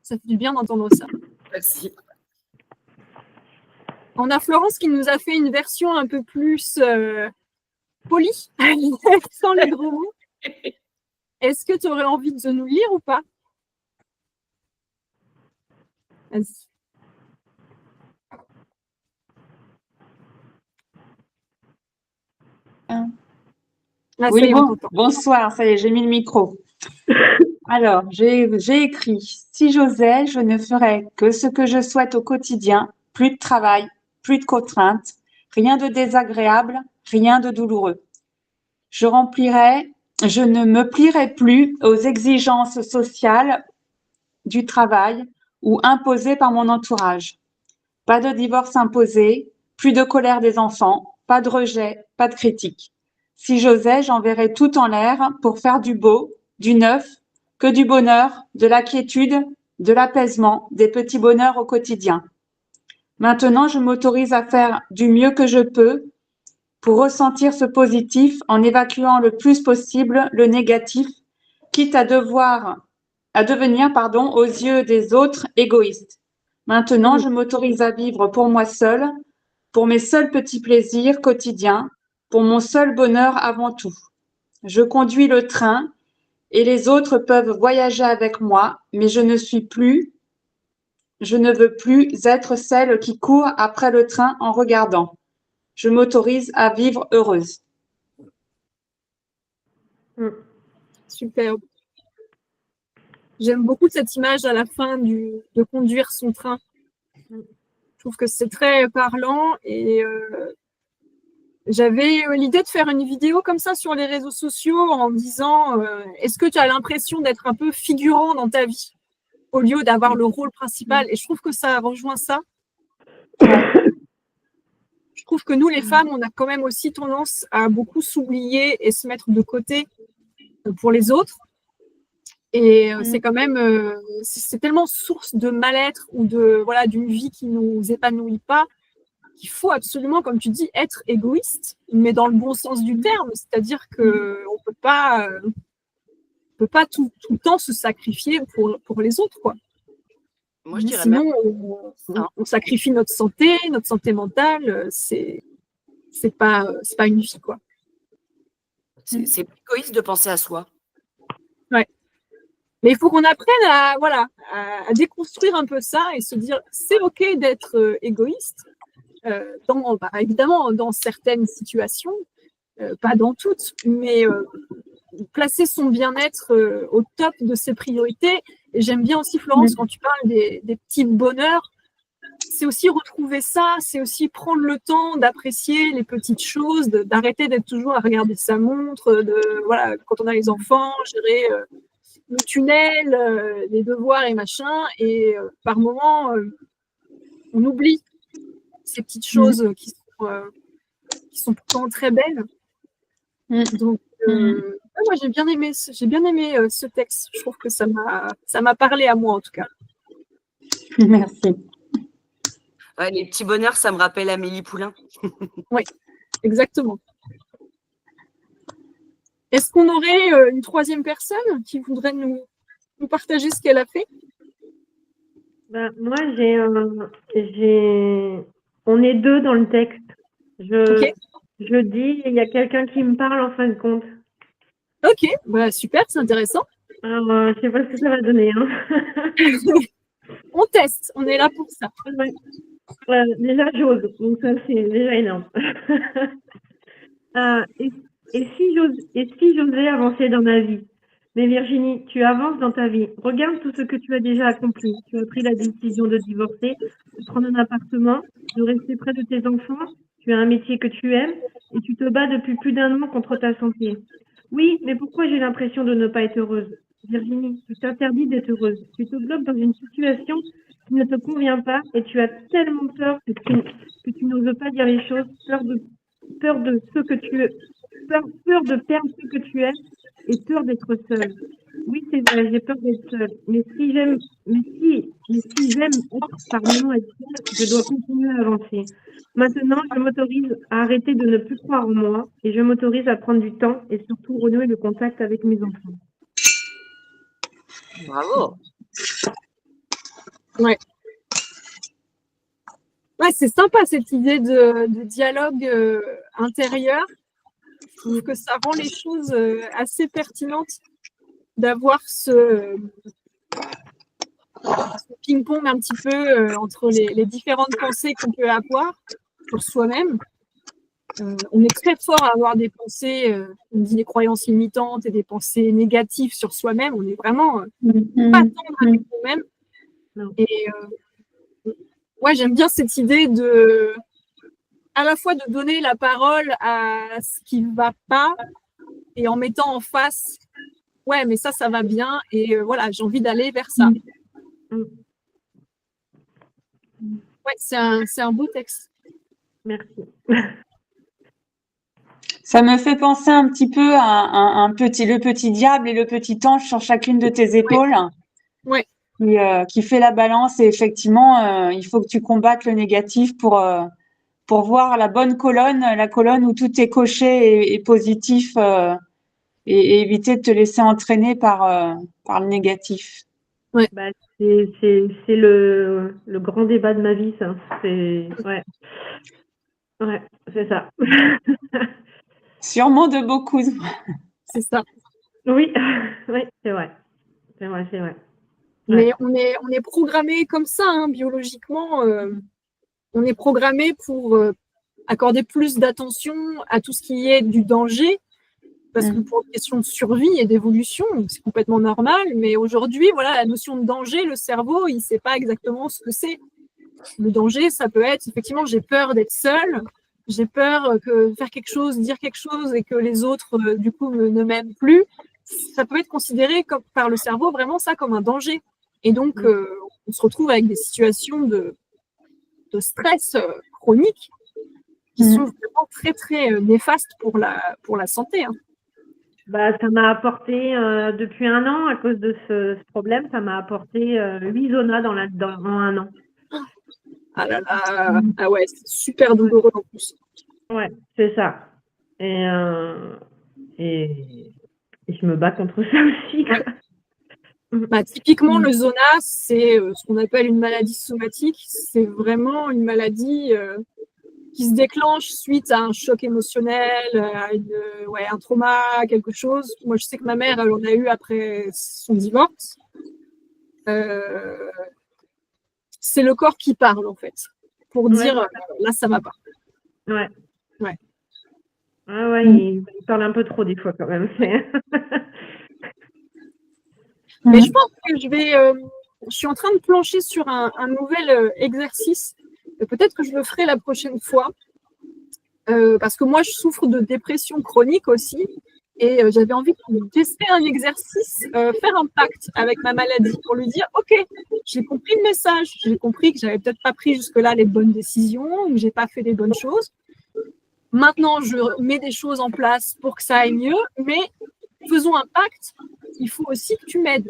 Ça fait du bien d'entendre ça. Merci. On a Florence qui nous a fait une version un peu plus polie, sans les gros mots. Est-ce que tu aurais envie de nous lire ou pas? Vas-y. Oui, bonsoir, ça y est, j'ai mis le micro. Alors, j'ai écrit, si j'osais, je ne ferais que ce que je souhaite au quotidien, plus de travail, plus de contraintes, rien de désagréable, rien de douloureux. Je ne me plierais plus aux exigences sociales du travail ou imposées par mon entourage. Pas de divorce imposé, plus de colère des enfants, pas de rejet, pas de critique. Si j'osais, j'enverrais tout en l'air pour faire du beau, du neuf, que du bonheur, de la quiétude, de l'apaisement, des petits bonheurs au quotidien. Maintenant, je m'autorise à faire du mieux que je peux pour ressentir ce positif en évacuant le plus possible le négatif, quitte à devenir, aux yeux des autres, égoïste. Maintenant, je m'autorise à vivre pour moi seule, pour mes seuls petits plaisirs quotidiens, pour mon seul bonheur avant tout. Je conduis le train et les autres peuvent voyager avec moi, mais je ne veux plus être celle qui court après le train en regardant. Je m'autorise à vivre heureuse. Superbe. J'aime beaucoup cette image à la fin de conduire son train. Je trouve que c'est très parlant et j'avais l'idée de faire une vidéo comme ça sur les réseaux sociaux en disant est-ce que tu as l'impression d'être un peu figurant dans ta vie au lieu d'avoir le rôle principal? Et je trouve que ça rejoint ça. Je trouve que nous, les femmes, on a quand même aussi tendance à beaucoup s'oublier et se mettre de côté pour les autres. Et c'est quand même, c'est tellement source de mal-être ou d'une vie qui nous épanouit pas, qu'il faut absolument, comme tu dis, être égoïste, mais dans le bon sens du terme. C'est-à-dire qu'on peut pas tout le temps se sacrifier pour les autres, quoi. Moi, je dirais sinon, même... on sacrifie notre santé mentale. C'est pas une vie, quoi. C'est égoïste de penser à soi. Ouais. Mais il faut qu'on apprenne à déconstruire un peu ça et se dire c'est OK d'être égoïste, évidemment dans certaines situations, pas dans toutes, mais placer son bien-être au top de ses priorités. Et j'aime bien aussi, Florence, quand tu parles des petits bonheurs, c'est aussi retrouver ça, c'est aussi prendre le temps d'apprécier les petites choses, d'arrêter d'être toujours à regarder sa montre, quand on a les enfants, gérer le tunnel, les devoirs et machin, et par moments, on oublie ces petites choses qui sont pourtant très belles. Donc, moi, j'ai bien aimé ce texte. Je trouve que ça m'a parlé à moi, en tout cas. Merci. Ouais, les petits bonheurs, ça me rappelle Amélie Poulain. Oui, exactement. Est-ce qu'on aurait une troisième personne qui voudrait nous partager ce qu'elle a fait? Moi, on est deux dans le texte. Je dis, il y a quelqu'un qui me parle en fin de compte. Ok, super, c'est intéressant. Alors, je ne sais pas ce que ça va donner. Hein. On teste, on est là pour ça. Déjà, j'ose, donc ça, c'est déjà énorme. Et si j'osais avancer dans ma vie? Mais Virginie, tu avances dans ta vie. Regarde tout ce que tu as déjà accompli. Tu as pris la décision de divorcer, de prendre un appartement, de rester près de tes enfants. Tu as un métier que tu aimes et tu te bats depuis plus d'1 an contre ta santé. Oui, mais pourquoi j'ai l'impression de ne pas être heureuse? Virginie, tu t'interdis d'être heureuse. Tu te bloques dans une situation qui ne te convient pas et tu as tellement peur que tu n'oses pas dire les choses, peur de ce que tu es, peur de perdre ce que tu es et peur d'être seule. Oui, c'est vrai, j'ai peur d'être seule. Mais si j'aime être parmi être seule, je dois continuer à avancer. Maintenant, je m'autorise à arrêter de ne plus croire en moi et je m'autorise à prendre du temps et surtout renouer le contact avec mes enfants. Bravo. Ouais. Ouais, c'est sympa cette idée de dialogue intérieur. Je trouve que ça rend les choses assez pertinentes d'avoir ce ping-pong un petit peu entre les différentes pensées qu'on peut avoir sur soi-même. On est très fort à avoir des pensées, on dit des croyances limitantes et des pensées négatives sur soi-même. On est vraiment pas tendre avec nous-mêmes. Et ouais, j'aime bien cette idée de, à la fois de donner la parole à ce qui ne va pas et en mettant en face, ouais, mais ça va bien et voilà, j'ai envie d'aller vers ça. Ouais, c'est un beau texte. Merci. Ça me fait penser un petit peu à le petit diable et le petit ange sur chacune de tes épaules. Ouais. Qui fait la balance et effectivement, il faut que tu combattes le négatif pour voir la bonne colonne, la colonne où tout est coché et positif et éviter de te laisser entraîner par le négatif. Ouais. Bah, c'est le grand débat de ma vie, ça. Ouais, c'est ça. Sûrement de beaucoup. C'est ça. Oui, oui, c'est vrai. C'est vrai, c'est vrai. Mais on est programmé comme ça, hein, biologiquement. On est programmé pour accorder plus d'attention à tout ce qui est du danger, parce que pour une question de survie et d'évolution, c'est complètement normal. Mais aujourd'hui, voilà, la notion de danger, le cerveau, il ne sait pas exactement ce que c'est. Le danger, ça peut être, effectivement, j'ai peur d'être seule, j'ai peur de faire quelque chose, dire quelque chose et que les autres, du coup, ne m'aiment plus. Ça peut être considéré par le cerveau vraiment ça comme un danger. Et donc, on se retrouve avec des situations de stress chronique qui sont vraiment très, très néfastes pour la santé. Hein. Bah, ça m'a apporté, depuis 1 an, à cause de ce problème, ça m'a apporté 8 zonas en 1 an. Ah là là, ah ouais, c'est super douloureux en plus. Ouais, c'est ça. Et je me bats contre ça aussi. Quoi. Bah, typiquement, le zona, c'est ce qu'on appelle une maladie somatique. C'est vraiment une maladie qui se déclenche suite à un choc émotionnel, à un trauma, quelque chose. Moi, je sais que ma mère, elle en a eu après son divorce. C'est le corps qui parle, en fait, pour dire là, ça va pas. Ouais. Ouais. Ah ouais, il parle un peu trop des fois quand même. Mais je pense que je suis en train de plancher sur un nouvel exercice. Peut-être que je le ferai la prochaine fois. Parce que moi, je souffre de dépression chronique aussi. Et j'avais envie de tester un exercice, faire un pacte avec ma maladie pour lui dire, OK, j'ai compris le message, j'ai compris que j'avais peut-être pas pris jusque-là les bonnes décisions, ou j'ai pas fait les bonnes choses. Maintenant, je mets des choses en place pour que ça aille mieux, mais faisons un pacte, il faut aussi que tu m'aides.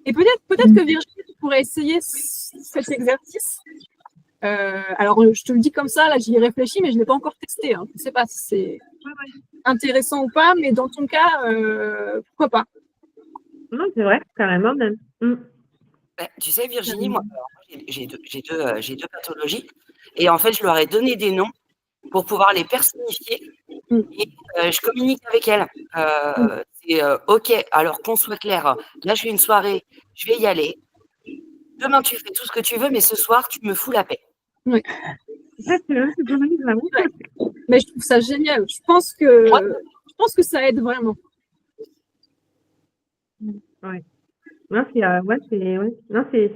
Et peut-être que Virginie pourrait essayer cet exercice. Alors, je te le dis comme ça, là, j'y ai réfléchi, mais je ne l'ai pas encore testé. Hein. Je ne sais pas si c'est intéressant ou pas, mais dans ton cas, pourquoi pas? Non, c'est vrai, carrément même. Bah, tu sais, Virginie, moi, j'ai deux pathologies. Et en fait, je leur ai donné des noms pour pouvoir les personnifier. Et je communique avec elles. C'est OK, alors qu'on soit clair, là, je fais une soirée, je vais y aller. Demain, tu fais tout ce que tu veux, mais ce soir, tu me fous la paix. Oui. C'est mais je trouve ça génial. Je pense que ça aide vraiment. Ouais. Non, c'est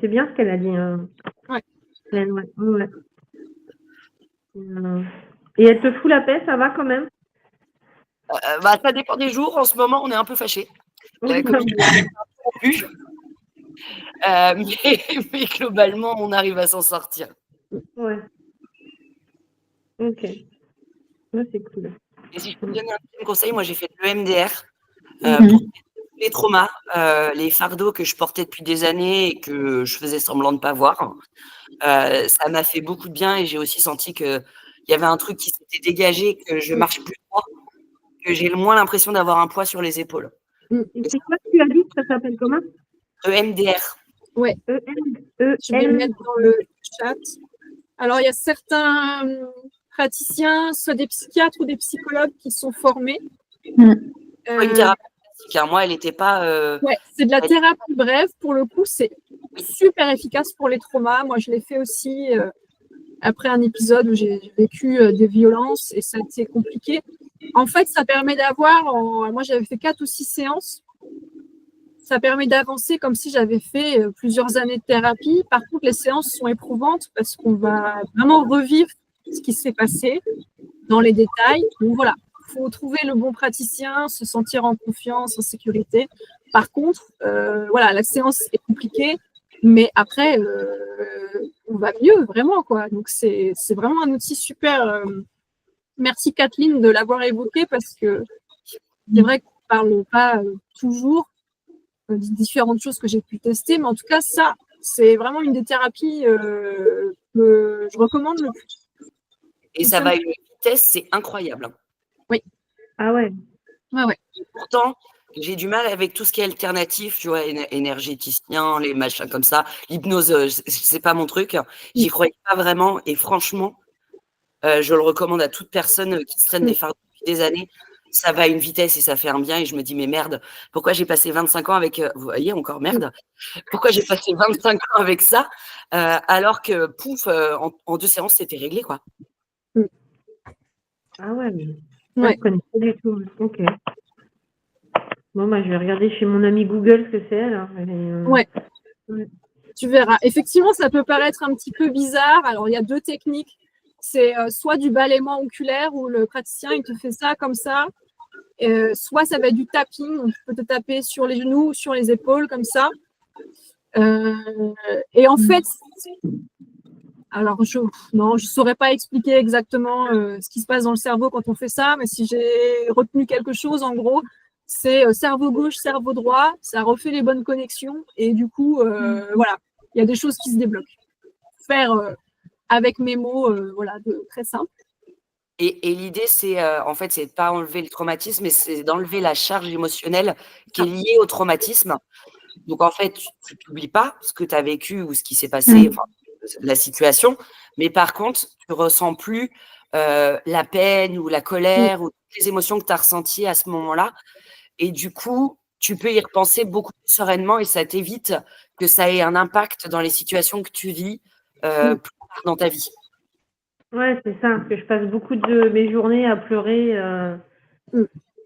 bien ce qu'elle a dit. Hein. Ouais. Ouais. Et elle te fout la paix, ça va quand même? Bah, ça dépend des jours. En ce moment, on est un peu fâchés. Mais globalement, on arrive à s'en sortir. Ouais. Ok. Ouais, c'est cool. Et si je peux te donner un petit conseil, moi j'ai fait de l'EMDR pour les traumas, les fardeaux que je portais depuis des années et que je faisais semblant de ne pas voir. Ça m'a fait beaucoup de bien et j'ai aussi senti qu'il y avait un truc qui s'était dégagé, que je marche plus droit, que j'ai moins l'impression d'avoir un poids sur les épaules. Et c'est quoi que tu as dit? Ça s'appelle comment? EMDR. Ouais. Je vais le mettre dans le chat. Alors, il y a certains praticiens, soit des psychiatres ou des psychologues qui sont formés. Une thérapie classique, hein. Moi, elle n'était pas. Ouais, c'est de la thérapie brève. Pour le coup, c'est super efficace pour les traumas. Moi, je l'ai fait aussi après un épisode où j'ai vécu des violences et ça a été compliqué. En fait, ça permet d'avoir, moi j'avais fait 4 ou 6 séances, ça permet d'avancer comme si j'avais fait plusieurs années de thérapie. Par contre, les séances sont éprouvantes parce qu'on va vraiment revivre ce qui s'est passé dans les détails. Donc voilà, il faut trouver le bon praticien, se sentir en confiance, en sécurité. Par contre, voilà, la séance est compliquée, mais après, on va mieux, vraiment, quoi. Donc, c'est vraiment un outil super. Merci, Kathleen, de l'avoir évoqué parce que c'est vrai qu'on ne parle pas toujours des différentes choses que j'ai pu tester, mais en tout cas, ça, c'est vraiment une des thérapies que je recommande le plus. Et ça va à une vitesse, c'est incroyable. Oui. Ah ouais. Ouais. Pourtant, j'ai du mal avec tout ce qui est alternatif, tu vois, énergéticien, les machins comme ça. L'hypnose, c'est pas mon truc. J'y croyais pas vraiment. Et franchement, je le recommande à toute personne qui se traîne des fardeaux depuis des années. Ça va à une vitesse et ça fait un bien. Et je me dis, mais merde, pourquoi j'ai passé 25 ans avec. Vous voyez, encore merde. Pourquoi j'ai passé 25 ans avec ça alors que, pouf, en 2 séances, c'était réglé, quoi. Ah ouais, Ouais. je connais pas du tout. Ok. Bon, bah, je vais regarder chez mon ami Google ce que c'est, alors. Ouais. Tu verras. Effectivement, ça peut paraître un petit peu bizarre. Alors, il y a 2 techniques. C'est soit du balaiement oculaire où le praticien, il te fait ça comme ça. Soit ça va être du tapping. Donc, tu peux te taper sur les genoux ou sur les épaules comme ça. Et en fait, alors je ne saurais pas expliquer exactement ce qui se passe dans le cerveau quand on fait ça, mais si j'ai retenu quelque chose, en gros, c'est cerveau gauche, cerveau droit, ça refait les bonnes connexions et du coup, voilà, il y a des choses qui se débloquent. Faire avec mes mots, voilà, très simple. Et l'idée, c'est en fait, c'est de pas enlever le traumatisme, mais c'est d'enlever la charge émotionnelle qui est liée au traumatisme. Donc, en fait, tu n'oublies pas ce que tu as vécu ou ce qui s'est passé, enfin, la situation, mais par contre, tu ressens plus la peine ou la colère ou toutes les émotions que tu as ressenties à ce moment-là. Et du coup, tu peux y repenser beaucoup plus sereinement et ça t'évite que ça ait un impact dans les situations que tu vis plus tard dans ta vie. Ouais, c'est ça, parce que je passe beaucoup de mes journées à pleurer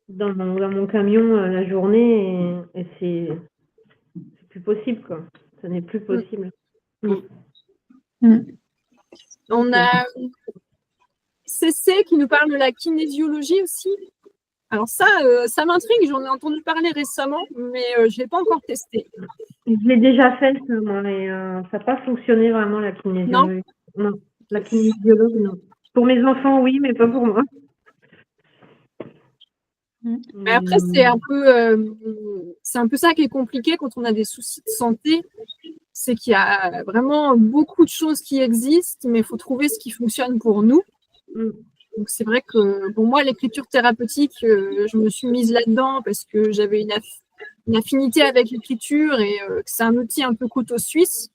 dans mon camion la journée et c'est plus possible, quoi. Ça n'est plus possible. On a CC qui nous parle de la kinésiologie aussi. Alors ça m'intrigue, j'en ai entendu parler récemment, mais je ne l'ai pas encore testé. Je l'ai déjà fait, ça, moi, et ça n'a pas fonctionné vraiment, la kinésiologie. Non, la kinésiologue, non. Pour mes enfants, oui, mais pas pour moi. Mais après, c'est un peu ça qui est compliqué quand on a des soucis de santé, c'est qu'il y a vraiment beaucoup de choses qui existent, mais il faut trouver ce qui fonctionne pour nous. Donc c'est vrai que bon, moi, l'écriture thérapeutique, je me suis mise là-dedans parce que j'avais une affinité avec l'écriture et que c'est un outil un peu couteau suisse.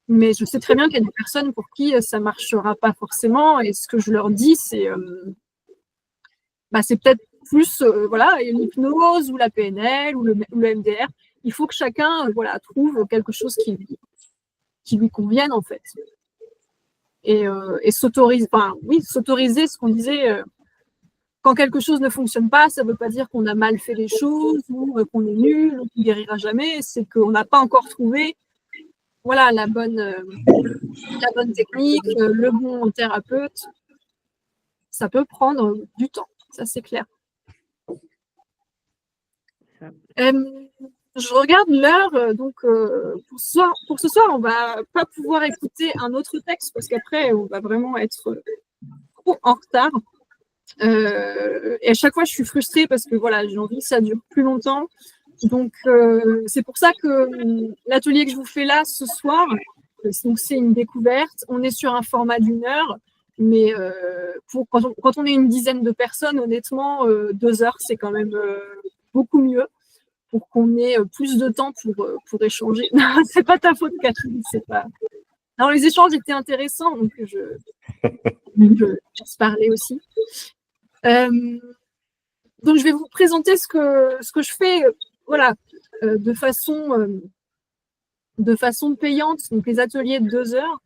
Mais je sais très bien qu'il y a des personnes pour qui ça ne marchera pas forcément. Et ce que je leur dis, c'est peut-être plus voilà, l'hypnose ou la PNL ou le MDR. Il faut que chacun trouve quelque chose qui lui convienne en fait. Et s'autoriser, s'autoriser ce qu'on disait, quand quelque chose ne fonctionne pas, ça ne veut pas dire qu'on a mal fait les choses ou qu'on est nul ou qu'on ne guérira jamais, c'est qu'on n'a pas encore trouvé la bonne technique, le bon thérapeute. Ça peut prendre du temps, ça c'est clair. Je regarde l'heure, donc pour ce soir, on ne va pas pouvoir écouter un autre texte parce qu'après, on va vraiment être trop en retard. Et à chaque fois, je suis frustrée parce que j'ai envie que ça dure plus longtemps. Donc, c'est pour ça que l'atelier que je vous fais là ce soir, c'est une découverte. On est sur un format d'1 heure, mais quand on est une dizaine de personnes, honnêtement, 2 heures, c'est quand même beaucoup mieux. pour qu'on ait plus de temps pour échanger. Non, c'est pas ta faute, Catherine, c'est pas. Alors, les échanges étaient intéressants, donc je laisse parler aussi. Donc, je vais vous présenter ce que je fais, voilà, de façon payante, donc les ateliers de 2 heures.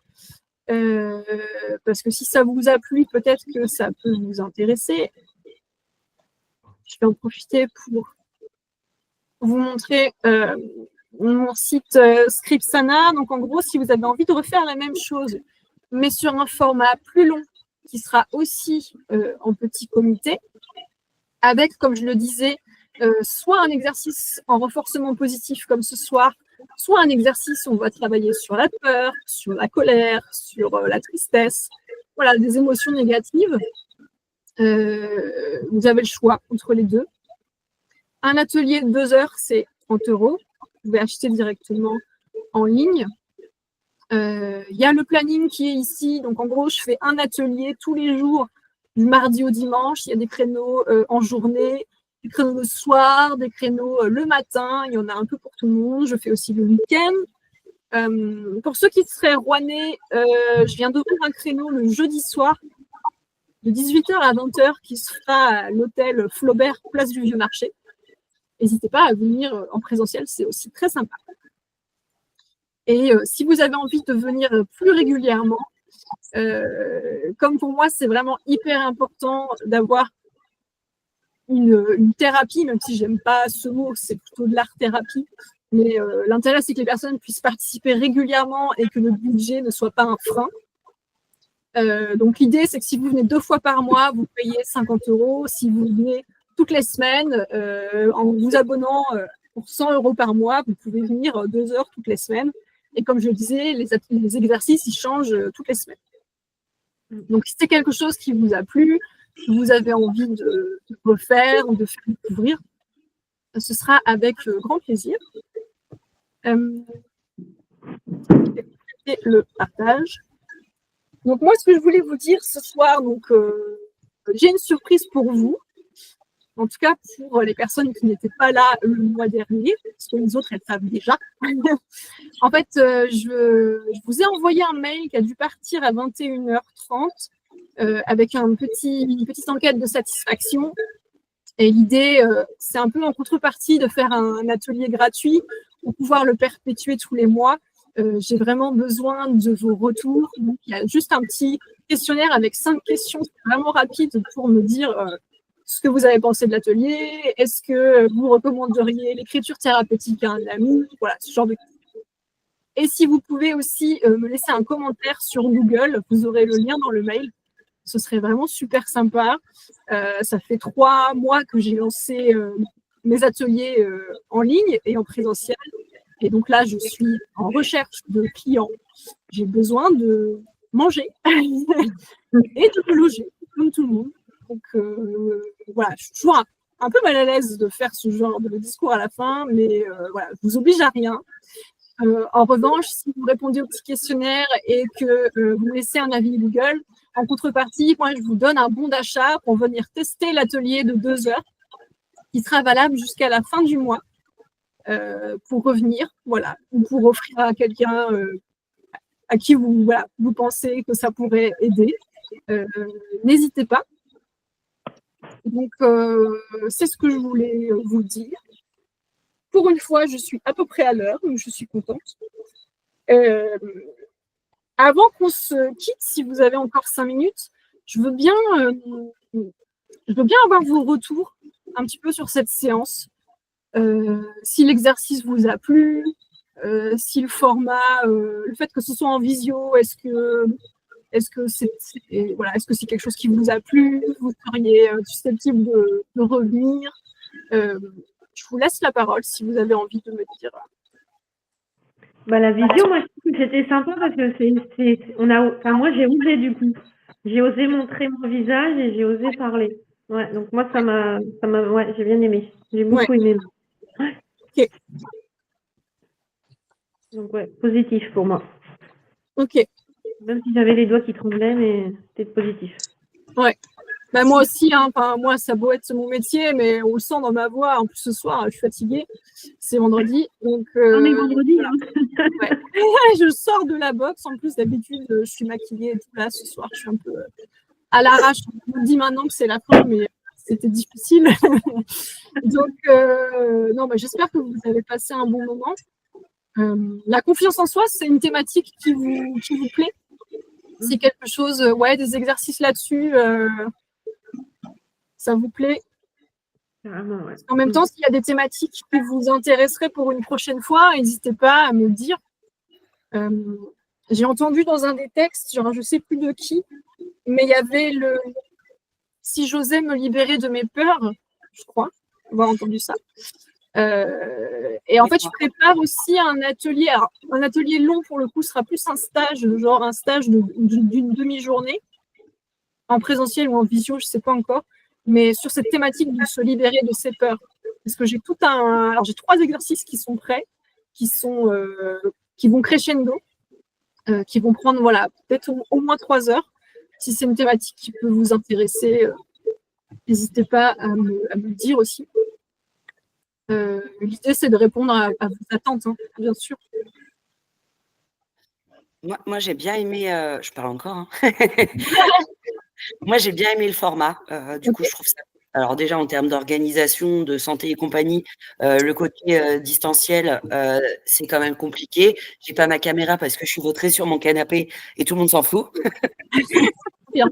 Parce que si ça vous a plu, peut-être que ça peut vous intéresser. Je vais en profiter pour vous montrer mon site Scriptsana. Donc, en gros, si vous avez envie de refaire la même chose, mais sur un format plus long, qui sera aussi en petit comité, avec, comme je le disais, soit un exercice en renforcement positif comme ce soir, soit un exercice où on va travailler sur la peur, sur la colère, sur la tristesse, voilà, des émotions négatives. Vous avez le choix entre les deux. Un atelier de 2 heures, c'est 30 €. Vous pouvez acheter directement en ligne. Il y a le planning qui est ici. Donc, en gros, je fais un atelier tous les jours, du mardi au dimanche. Il y a des créneaux en journée, des créneaux le soir, des créneaux le matin. Il y en a un peu pour tout le monde. Je fais aussi le week-end. Pour ceux qui seraient rouennais, je viens d'ouvrir un créneau le jeudi soir, de 18h à 20h, qui se fera à l'hôtel Flaubert, place du Vieux Marché. N'hésitez pas à venir en présentiel, c'est aussi très sympa. Et si vous avez envie de venir plus régulièrement, comme pour moi, c'est vraiment hyper important d'avoir une thérapie, même si j'aime pas ce mot, c'est plutôt de l'art-thérapie. Mais l'intérêt, c'est que les personnes puissent participer régulièrement et que le budget ne soit pas un frein. Donc, l'idée, c'est que si vous venez 2 fois par mois, vous payez 50 €. Si vous venez toutes les semaines, en vous abonnant pour 100 € par mois, vous pouvez venir 2 heures toutes les semaines. Et comme je le disais, les exercices, ils changent toutes les semaines. Donc, si c'est quelque chose qui vous a plu, que vous avez envie de refaire ou de faire découvrir, ce sera avec grand plaisir. Le partage. Donc, moi, ce que je voulais vous dire ce soir, donc, j'ai une surprise pour vous. En tout cas, pour les personnes qui n'étaient pas là le mois dernier, parce que les autres, elles savent déjà. En fait, je vous ai envoyé un mail qui a dû partir à 21h30 avec une petite enquête de satisfaction. Et l'idée, c'est un peu en contrepartie de faire un atelier gratuit pour pouvoir le perpétuer tous les mois. J'ai vraiment besoin de vos retours. Donc, il y a juste un petit questionnaire avec 5 questions vraiment rapides pour me dire ce que vous avez pensé de l'atelier. Est-ce que vous recommanderiez l'écriture thérapeutique à un ami? Voilà, ce genre de questions. Et si vous pouvez aussi me laisser un commentaire sur Google, vous aurez le lien dans le mail. Ce serait vraiment super sympa. Ça fait 3 mois que j'ai lancé mes ateliers en ligne et en présentiel. Et donc là, je suis en recherche de clients. J'ai besoin de manger et de me loger, comme tout le monde. Donc voilà, je suis toujours un peu mal à l'aise de faire ce genre de discours à la fin, mais voilà, je vous oblige à rien. En revanche, si vous répondez au petit questionnaire et que vous me laissez un avis Google, en contrepartie, moi, je vous donne un bon d'achat pour venir tester l'atelier de 2 heures qui sera valable jusqu'à la fin du mois pour revenir, voilà, ou pour offrir à quelqu'un à qui vous pensez que ça pourrait aider. N'hésitez pas. Donc, c'est ce que je voulais vous dire. Pour une fois, je suis à peu près à l'heure, donc je suis contente. Avant qu'on se quitte, si vous avez encore 5 minutes, je veux bien avoir vos retours un petit peu sur cette séance. Si l'exercice vous a plu, si le format, le fait que ce soit en visio, est-ce que c'est quelque chose qui vous a plu? Vous seriez susceptible de revenir? Je vous laisse la parole si vous avez envie de me dire. La visio, moi, je trouve que c'était sympa parce que moi, j'ai osé du coup. J'ai osé montrer mon visage et j'ai osé parler. Ouais, donc moi, ouais, j'ai bien aimé. J'ai beaucoup aimé. Ouais. Ok. Donc ouais, positif pour moi. Ok. Même si j'avais les doigts qui tremblaient, mais c'était positif. Ouais. Bah, moi aussi, hein, moi, ça a beau être mon métier, mais on le sent dans ma voix. En plus, ce soir, je suis fatiguée. C'est vendredi. Donc, On est vendredi. voilà. Ouais. Je sors de la boxe. En plus, d'habitude, je suis maquillée et tout. Là, ce soir, je suis un peu à l'arrache. On me dit maintenant que c'est la fin, mais c'était difficile. Donc, non, bah, j'espère que vous avez passé un bon moment. La confiance en soi, c'est une thématique qui vous plaît? C'est quelque chose, des exercices là-dessus, ça vous plaît? Carrément, ouais. En même temps, s'il y a des thématiques qui vous intéresseraient pour une prochaine fois, n'hésitez pas à me le dire. J'ai entendu dans un des textes, genre je ne sais plus de qui, mais il y avait si j'osais me libérer de mes peurs, je crois avoir entendu ça. Et en fait, je prépare aussi un atelier. Alors, un atelier long, pour le coup, sera plus un stage, genre un stage d'une demi-journée, en présentiel ou en visio, je ne sais pas encore, mais sur cette thématique de se libérer de ses peurs. Parce que j'ai alors j'ai 3 exercices qui sont prêts, qui vont crescendo, qui vont prendre, peut-être au moins 3 heures. Si c'est une thématique qui peut vous intéresser, n'hésitez pas à me le dire aussi. L'idée, c'est de répondre à vos attentes, hein, bien sûr. Moi j'ai bien aimé, je parle encore, hein. Moi, j'ai bien aimé le format. Du coup, je trouve ça. Alors déjà en termes d'organisation, de santé et compagnie, le côté distanciel, c'est quand même compliqué. J'ai pas ma caméra parce que je suis vautrée sur mon canapé et tout le monde s'en fout. Bien.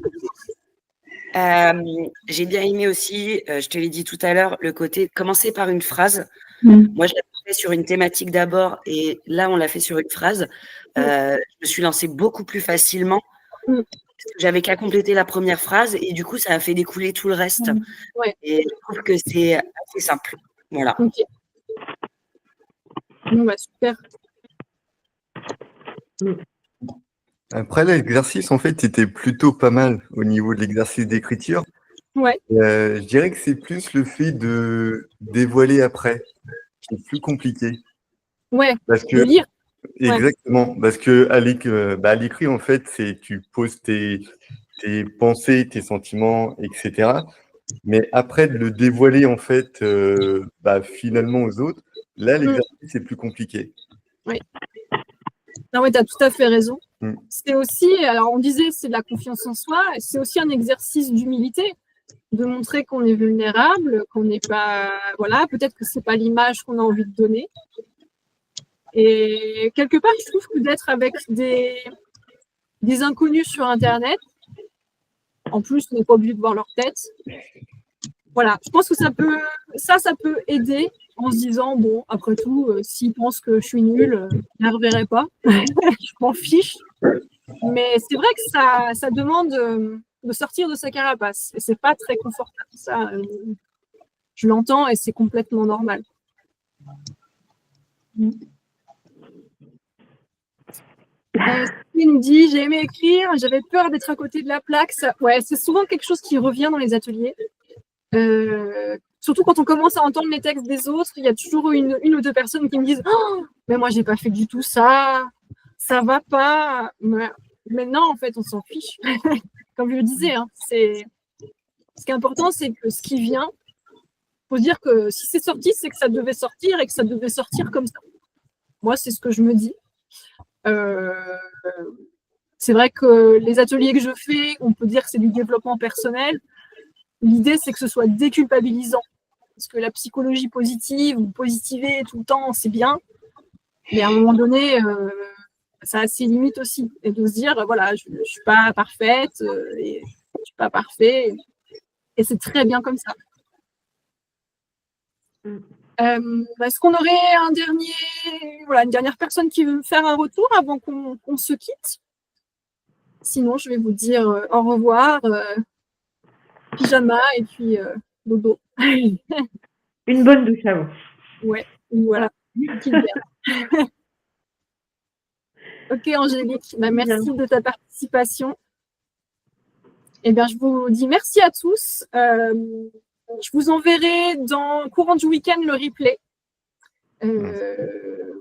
J'ai bien aimé aussi, je te l'ai dit tout à l'heure, le côté commencer par une phrase. Moi, je l'ai fait sur une thématique d'abord et là, on l'a fait sur une phrase. Je me suis lancée beaucoup plus facilement. J'avais qu'à compléter la première phrase et du coup, ça a fait découler tout le reste. Ouais. Et je trouve que c'est assez simple. Voilà. Ok. Bon, bah, super. Après, l'exercice, en fait, était plutôt pas mal au niveau de l'exercice d'écriture. Ouais. Je dirais que c'est plus le fait de dévoiler après qui est plus compliqué. Ouais, Parce que, de lire. exactement. Parce que à l'écrit, en fait, tu poses tes pensées, tes sentiments, etc. Mais après, de le dévoiler, en fait, finalement aux autres, là, l'exercice est plus compliqué. Oui. Non, mais tu as tout à fait raison. C'est aussi, alors on disait, c'est de la confiance en soi, c'est aussi un exercice d'humilité, de montrer qu'on est vulnérable, qu'on n'est pas, peut-être que c'est pas l'image qu'on a envie de donner. Et quelque part, je trouve que d'être avec des inconnus sur Internet, en plus, on n'est pas obligé de voir leur tête. Voilà, je pense que ça peut aider en se disant, bon, après tout, s'ils pensent que je suis nulle, je ne les reverrai pas. Je m'en fiche. Mais c'est vrai que ça demande de sortir de sa carapace. Et c'est pas très confortable. Ça, je l'entends et c'est complètement normal. Il nous dit, j'ai aimé écrire, j'avais peur d'être à côté de la plaque. C'est souvent quelque chose qui revient dans les ateliers. Surtout quand on commence à entendre les textes des autres, il y a toujours une ou deux personnes qui me disent oh, mais moi j'ai pas fait du tout ça va pas. Mais non, en fait, on s'en fiche. Comme je le disais, hein, ce qui est important, c'est que ce qui vient, faut dire que si c'est sorti, c'est que ça devait sortir et que ça devait sortir comme ça. Moi, c'est ce que je me dis. C'est vrai que les ateliers que je fais, on peut dire que c'est du développement personnel. L'idée, c'est que ce soit déculpabilisant. Parce que la psychologie positive ou positiver tout le temps, c'est bien. Mais à un moment donné, ça a ses limites aussi. Et de se dire, voilà, je ne suis pas parfaite, et je ne suis pas parfait. Et c'est très bien comme ça. Est-ce qu'on aurait une dernière personne qui veut faire un retour avant qu'on se quitte? Sinon, je vais vous dire au revoir. Pyjama et puis dodo. Une bonne douche avant. Ouais, voilà. Ok, Angélique, merci de ta participation. Eh bien, je vous dis merci à tous. Je vous enverrai dans le courant du week-end le replay.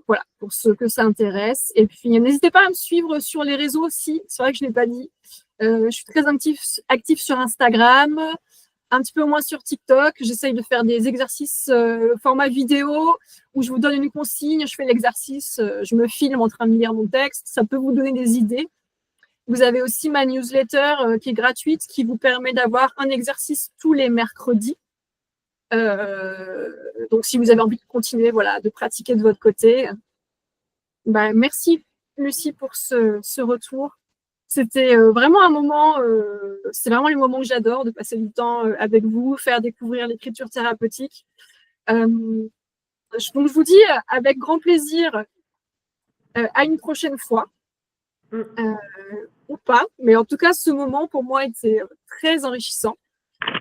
Voilà, pour ceux que ça intéresse. Et puis, n'hésitez pas à me suivre sur les réseaux aussi. C'est vrai que je ne l'ai pas dit. Je suis très active sur Instagram, un petit peu moins sur TikTok. J'essaye de faire des exercices format vidéo où je vous donne une consigne, je fais l'exercice, je me filme en train de lire mon texte. Ça peut vous donner des idées. Vous avez aussi ma newsletter qui est gratuite, qui vous permet d'avoir un exercice tous les mercredis. Donc, si vous avez envie de continuer, voilà, de pratiquer de votre côté. Merci, Lucie, pour ce retour. C'était vraiment un moment, c'est vraiment les moments que j'adore, de passer du temps avec vous, faire découvrir l'écriture thérapeutique. Donc, je vous dis avec grand plaisir à une prochaine fois. Ou pas, mais en tout cas, ce moment pour moi était très enrichissant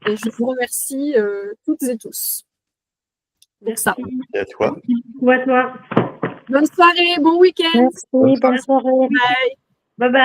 et je vous remercie toutes et tous pour ça. Et à toi. Ou à toi. Bonne soirée, bon week-end. Merci, bonne soirée. Bye. Bye bye.